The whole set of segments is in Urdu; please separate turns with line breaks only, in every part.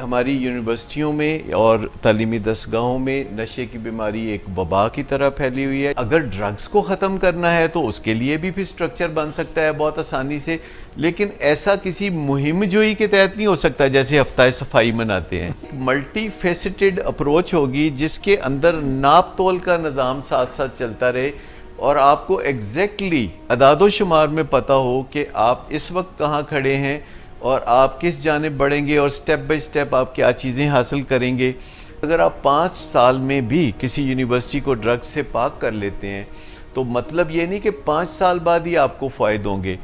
ہماری یونیورسٹیوں میں اور تعلیمی دستگاہوں میں نشے کی بیماری ایک وبا کی طرح پھیلی ہوئی ہے۔ اگر ڈرگز کو ختم کرنا ہے تو اس کے لیے بھی پھر سٹرکچر بن سکتا ہے بہت آسانی سے، لیکن ایسا کسی مہم جوئی کے تحت نہیں ہو سکتا جیسے ہفتہ صفائی مناتے ہیں۔ ملٹی فیسٹڈ اپروچ ہوگی جس کے اندر ناپ تول کا نظام ساتھ ساتھ چلتا رہے اور آپ کو ایگزیکٹلی اعداد و شمار میں پتہ ہو کہ آپ اس وقت کہاں کھڑے ہیں اور آپ کس جانب بڑھیں گے اور سٹیپ بائی سٹیپ آپ کیا چیزیں حاصل کریں گے۔ اگر آپ 5 سال میں بھی کسی یونیورسٹی کو ڈرگز سے پاک کر لیتے ہیں تو مطلب یہ نہیں کہ 5 سال بعد ہی آپ کو فوائد ہوں گے۔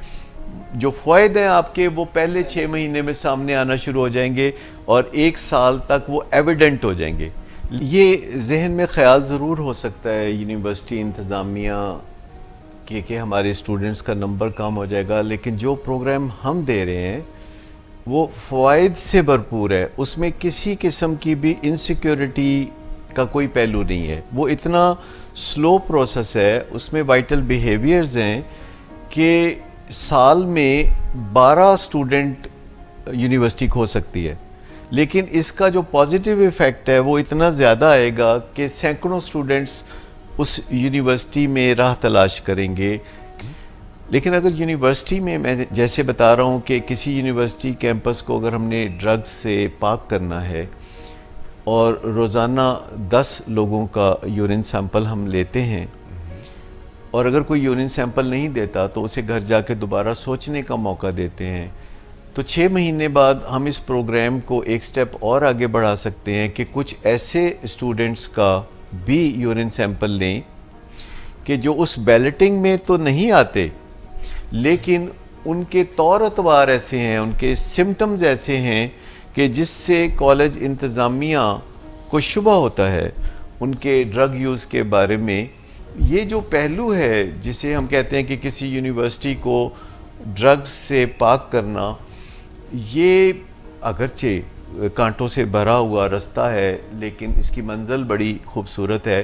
جو فوائد ہیں آپ کے وہ پہلے 6 مہینے میں سامنے آنا شروع ہو جائیں گے اور 1 سال تک وہ ایویڈنٹ ہو جائیں گے۔ یہ ذہن میں خیال ضرور ہو سکتا ہے یونیورسٹی انتظامیہ کہ ہمارے اسٹوڈنٹس کا نمبر کم ہو جائے گا، لیکن جو پروگرام ہم دے رہے ہیں وہ فوائد سے بھرپور ہے، اس میں کسی قسم کی بھی انسیکیورٹی کا کوئی پہلو نہیں ہے۔ وہ اتنا سلو پروسیس ہے، اس میں وائٹل بیہیویئرز ہیں کہ سال میں 12 اسٹوڈنٹ یونیورسٹی کھو سکتی ہے، لیکن اس کا جو پازیٹیو ایفیکٹ ہے وہ اتنا زیادہ آئے گا کہ سینکڑوں اسٹوڈنٹس اس یونیورسٹی میں راہ تلاش کریں گے۔ لیکن اگر یونیورسٹی میں جیسے بتا رہا ہوں کہ کسی یونیورسٹی کیمپس کو اگر ہم نے ڈرگز سے پاک کرنا ہے اور روزانہ 10 لوگوں کا یورین سیمپل ہم لیتے ہیں اور اگر کوئی یورین سیمپل نہیں دیتا تو اسے گھر جا کے دوبارہ سوچنے کا موقع دیتے ہیں، تو 6 مہینے بعد ہم اس پروگرام کو ایک سٹیپ اور آگے بڑھا سکتے ہیں کہ کچھ ایسے اسٹوڈنٹس کا بھی یورین سیمپل لیں کہ جو اس بیلٹنگ میں تو نہیں آتے لیکن ان کے طور اتوار ایسے ہیں، ان کے سمٹمز ایسے ہیں کہ جس سے کالج انتظامیہ کو شبہ ہوتا ہے ان کے ڈرگ یوز کے بارے میں۔ یہ جو پہلو ہے جسے ہم کہتے ہیں کہ کسی یونیورسٹی کو ڈرگز سے پاک کرنا، یہ اگرچہ کانٹوں سے بھرا ہوا رستہ ہے لیکن اس کی منزل بڑی خوبصورت ہے۔